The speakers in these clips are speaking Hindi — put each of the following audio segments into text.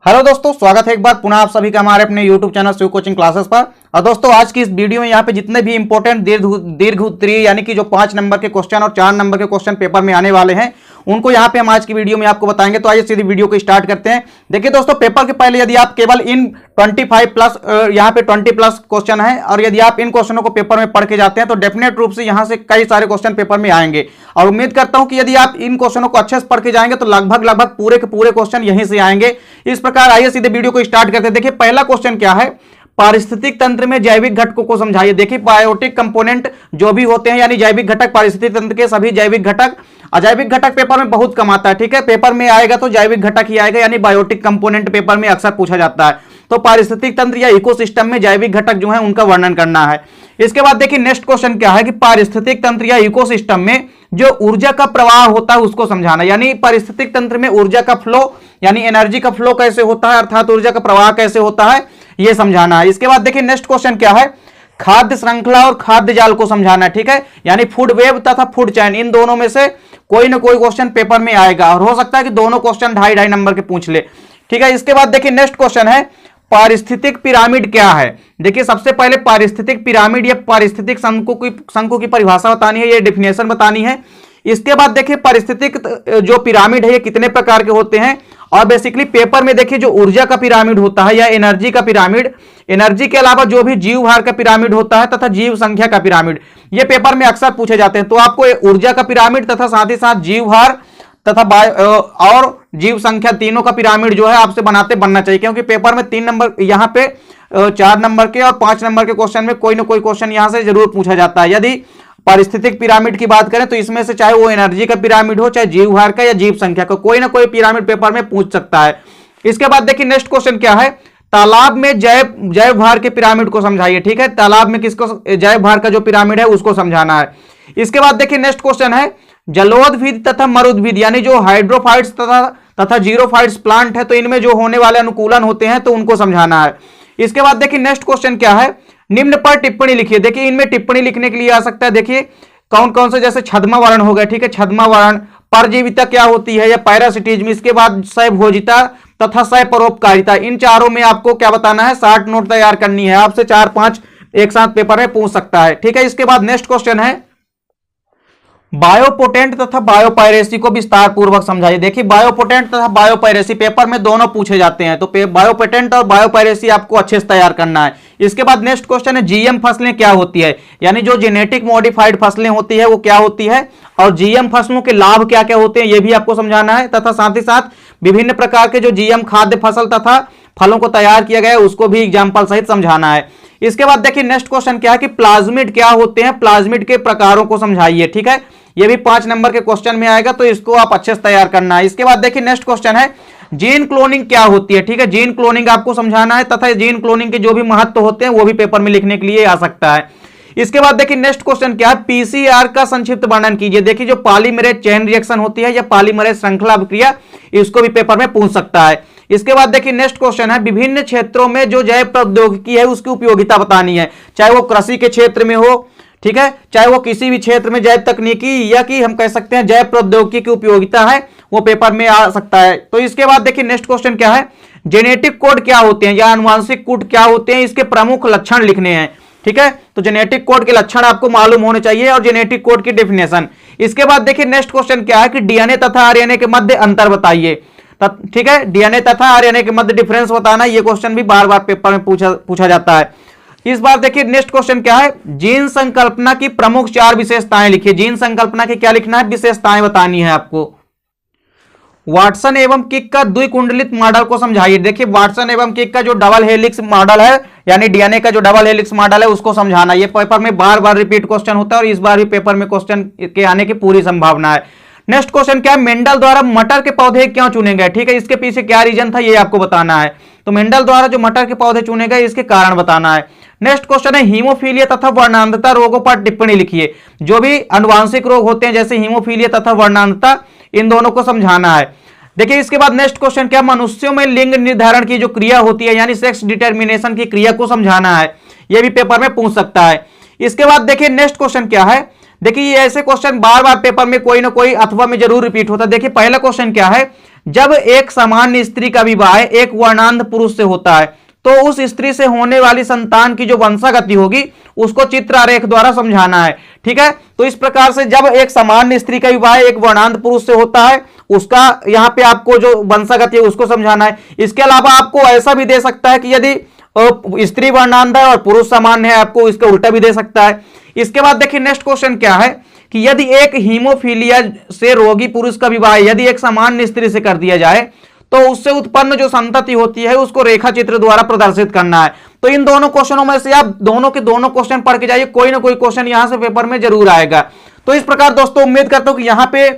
हेलो दोस्तों, स्वागत है एक बार पुनः आप सभी का हमारे अपने YouTube channel Shiv coaching classes पर। और दोस्तों आज की इस वीडियो में यहाँ पे जितने भी इंपॉर्टेंट दीर्घ उत्तरीय यानी कि जो 5 नंबर के क्वेश्चन और 4 नंबर के क्वेश्चन पेपर में आने वाले हैं उनको यहाँ पे हम आज की वीडियो में आपको बताएंगे। तो आइए सीधी वीडियो को स्टार्ट करते हैं। देखिए दोस्तों, पेपर के पहले यदि आप केवल इन 25 प्लस यहाँ पे 20 प्लस क्वेश्चन है और यदि आप इन क्वेश्चनों को पेपर में पढ़ के जाते हैं तो डेफिनेट रूप से यहाँ से कई सारे क्वेश्चन पेपर में आएंगे। और उम्मीद करता हूं कि यदि आप इन क्वेश्चनों को अच्छे से पढ़ के जाएंगे तो लगभग पूरे के पूरे क्वेश्चन यहीं से आएंगे। इस प्रकार आइए सीधे वीडियो को स्टार्ट करते हैं। देखिए पहला क्वेश्चन क्या है, पारिस्थितिक तंत्र में जैविक घटकों को समझाइए। देखिए बायोटिक कंपोनेंट जो भी होते हैं यानी जैविक घटक, पारिस्थितिक तंत्र के सभी जैविक घटक। अजैविक घटक पेपर में बहुत कम आता है, ठीक है, पेपर में आएगा तो जैविक घटक ही आएगा, यानी बायोटिक कंपोनेंट पेपर में अक्सर पूछा जाता है। तो पारिस्थितिक तंत्र या इकोसिस्टम में जैविक घटक जो है उनका वर्णन करना है। इसके बाद देखिए नेक्स्ट क्वेश्चन क्या है कि पारिस्थितिक तंत्र या इकोसिस्टम में जो ऊर्जा का प्रवाह होता है उसको समझाना, यानी पारिस्थितिक तंत्र में ऊर्जा का फ्लो यानी एनर्जी का फ्लो कैसे होता है, अर्थात ऊर्जा का प्रवाह कैसे होता है, यह समझाना है। इसके बाद देखिए नेक्स्ट क्वेश्चन क्या है, खाद्य श्रृंखला और खाद्य जाल को समझाना है, ठीक है, यानी फूड वेब तथा फूड चैन, इन दोनों में से कोई ना कोई क्वेश्चन पेपर में आएगा और हो सकता है कि दोनों क्वेश्चन 2.5 नंबर के पूछ ले, ठीक है। इसके बाद देखिए नेक्स्ट क्वेश्चन है पारिस्थितिक पिरामिड क्या है। देखिए सबसे पहले पारिस्थितिक पिरामिड या पारिस्थितिक शंकु की परिभाषा बतानी है, ये डेफिनेशन बतानी है। इसके बाद देखिए पारिस्थितिक जो पिरामिड है ये कितने प्रकार के होते हैं, और बेसिकली पेपर में देखिए जो ऊर्जा का पिरामिड होता है या एनर्जी का पिरामिड, एनर्जी के अलावा जो भी जीव भार का पिरामिड होता है तथा जीव संख्या का पिरामिड, ये पेपर में अक्सर पूछे जाते हैं। तो आपको ऊर्जा का पिरामिड तथा साथ ही साथ जीव भार तथा और जीव संख्या तीनों का पिरामिड जो है आपसे बनना चाहिए, क्योंकि पेपर में 3 नंबर यहाँ पे 4 नंबर के और 5 नंबर के क्वेश्चन में कोई ना कोई क्वेश्चन यहां से जरूर पूछा जाता है। यदि पारिस्थितिक पिरामिड की बात करें तो इसमें से चाहे वो एनर्जी का पिरामिड हो, चाहे जीव भार का या जीव संख्या का, कोई ना कोई पिरामिड पेपर में पूछ सकता है। इसके बाद देखिए नेक्स्ट क्वेश्चन क्या है, तालाब में जैव भार के पिरामिड को समझाइए, ठीक है, तालाब में किसको जैव भार का जो पिरामिड है उसको समझाना है। इसके बाद देखिए नेक्स्ट क्वेश्चन है जलोदभिद तथा मरुद्भिद, यानी जो हाइड्रोफाइट्स तथा जीरोफाइट्स प्लांट है तो इनमें जो होने वाले अनुकूलन होते हैं तो उनको समझाना है। इसके बाद देखिए नेक्स्ट क्वेश्चन क्या है, निम्न पर टिप्पणी लिखिए। देखिए इनमें टिप्पणी लिखने के लिए आ सकता है, देखिए कौन कौन से, जैसे छद्मा वर्ण हो गया, ठीक है, छद्मा वर्ण, परजीविता क्या होती है या पैरासिटिज्म, इसके बाद सहभोजिता तथा सहपरोपकारिता, इन चारों में आपको क्या बताना है, 60 नोट तैयार करनी है। आपसे 4-5 एक साथ पेपर में पूछ सकता है, ठीक है। इसके बाद नेक्स्ट क्वेश्चन है बायोपोटेंट तथा बायोपायरेसी को विस्तार पूर्वक समझाइए। देखिए बायोपोटेंट तथा बायोपायरेसी पेपर में दोनों पूछे जाते हैं, तो बायोपोटेंट और बायोपायरेसी आपको अच्छे से तैयार करना है। इसके बाद नेक्स्ट क्वेश्चन है जीएम फसलें क्या होती है, यानी जो जेनेटिक मॉडिफाइड फसलें होती है वो क्या होती है, और जीएम फसलों के लाभ क्या क्या होते हैं ये भी आपको समझाना है, तथा साथ ही साथ विभिन्न प्रकार के जो जीएम खाद्य फसल तथा फलों को तैयार किया गया है उसको भी एग्जाम्पल सहित समझाना है। इसके बाद देखिए नेक्स्ट क्वेश्चन क्या है कि प्लाज्मिड क्या होते हैं, प्लाज्मिड के प्रकारों को समझाइए, ठीक है, ये भी 5 नंबर के क्वेश्चन में आएगा तो इसको आप अच्छे से तैयार करना है। इसके बाद देखिए नेक्स्ट क्वेश्चन है जीन क्लोनिंग क्या होती है, ठीक है, जीन क्लोनिंग आपको समझाना है तथा जीन क्लोनिंग के जो भी महत्व होते हैं वो भी पेपर में लिखने के लिए आ सकता है। इसके बाद देखिए नेक्स्ट क्वेश्चन क्या है, पीसीआर का संक्षिप्त वर्णन कीजिए। देखिए जो पॉलीमरेज चेन रिएक्शन होती है या पॉलीमरेज श्रृंखला अभिक्रिया, इसको भी पेपर में पूछ सकता है। इसके बाद देखिए नेक्स्ट क्वेश्चन है विभिन्न क्षेत्रों में जो जैव प्रौद्योगिकी है उसकी उपयोगिता बतानी है, चाहे वो कृषि के क्षेत्र में हो, ठीक है, चाहे वो किसी भी क्षेत्र में जैव तकनीकी या कि हम कह सकते हैं जैव प्रौद्योगिकी की उपयोगिता है वो पेपर में आ सकता है। तो इसके बाद देखिए नेक्स्ट क्वेश्चन क्या है, जेनेटिक कोड क्या होते हैं या आनुवांशिक कोड क्या होते हैं, इसके प्रमुख लक्षण लिखने हैं, ठीक है। तो जेनेटिक कोड के लक्षण आपको मालूम होने चाहिए और जेनेटिक कोड की डेफिनेशन। इसके बाद देखिए नेक्स्ट क्वेश्चन क्या है कि डीएनए तथा आरएनए के मध्य अंतर बताइए, ठीक है, डीएनए तथा आरएनए के मध्य डिफरेंस बताना, ये क्वेश्चन भी बार बार पेपर में पूछा जाता है। इस बार देखिए नेक्स्ट क्वेश्चन क्या है, जीन संकल्पना की प्रमुख 4 विशेषताएं लिखिए। जीन संकल्पना की क्या लिखना है, विशेषताएं बतानी है आपको। वाटसन एवं किक का द्विकुंडलित मॉडल को समझाइए। देखिए वाटसन एवं किक का जो डबल हेलिक्स मॉडल है यानी डीएनए का जो डबल हेलिक्स मॉडल है उसको समझाना, ये पेपर में बार बार रिपीट क्वेश्चन होता है और इस बार भी पेपर में क्वेश्चन के आने की पूरी संभावना है। नेक्स्ट क्वेश्चन क्या है, मेंडल द्वारा मटर के पौधे क्यों चुने गए, ठीक है, इसके पीछे क्या रीजन था ये आपको बताना है। तो मेंडल द्वारा जो मटर के पौधे चुने गए इसके कारण बताना है। नेक्स्ट क्वेश्चन है हीमोफीलिया तथा वर्णांधता रोगों पर टिप्पणी लिखिए। जो भी अनुवांशिक रोग होते हैं जैसे हीमोफीलिया तथा वर्णांधता, इन दोनों को समझाना है। देखिए इसके बाद नेक्स्ट क्वेश्चन क्या, मनुष्यों में लिंग निर्धारण की जो क्रिया होती है यानी सेक्स डिटर्मिनेशन की क्रिया को समझाना है, यह भी पेपर में पूछ सकता है। इसके बाद देखिए नेक्स्ट क्वेश्चन क्या है, देखिए ये ऐसे क्वेश्चन बार बार पेपर में कोई ना कोई अथवा में जरूर रिपीट होता है। देखिए पहला क्वेश्चन क्या है, जब एक सामान्य स्त्री का विवाह एक वर्णांध पुरुष से होता है तो उस स्त्री से होने वाली संतान की जो वंशागति होगी उसको चित्र आरेख द्वारा समझाना है। ठीक है, तो इस प्रकार से जब एक सामान्य स्त्री का विवाह एक वर्णांध पुरुष से होता है उसका यहां पे आपको जो वंशागति है उसको समझाना है। इसके अलावा आपको ऐसा भी दे सकता है कि यदि स्त्री वर्णांध है और पुरुष सामान्य है, आपको इसका उल्टा भी दे सकता है। इसके बाद देखिए नेक्स्ट क्वेश्चन क्या है कि यदि एक हीमोफीलिया से रोगी पुरुष का विवाह यदि एक सामान्य स्त्री से कर दिया जाए तो उससे उत्पन्न जो संतति होती है उसको रेखा चित्र द्वारा प्रदर्शित करना है। तो इन दोनों क्वेश्चनों में से आप दोनों के दोनों क्वेश्चन पढ़ के जाइए, कोई ना कोई क्वेश्चन यहां से पेपर में जरूर आएगा। तो इस प्रकार दोस्तों उम्मीद करता हूं कि यहाँ पे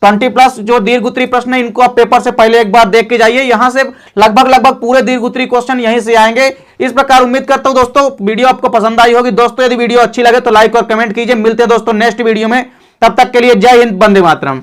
20 प्लस जो दीर्घ उत्तरीय प्रश्न है इनको आप पेपर से पहले एक बार देख के जाइए। यहां से लगभग पूरे दीर्घ उत्तरीय क्वेश्चन यहीं से आएंगे। इस प्रकार उम्मीद करता हूं दोस्तों वीडियो आपको पसंद आई होगी। दोस्तों यदि वीडियो अच्छी लगे तो लाइक और कमेंट कीजिए। मिलते हैं दोस्तों नेक्स्ट वीडियो में, तब तक के लिए जय हिंद, वंदे मातरम।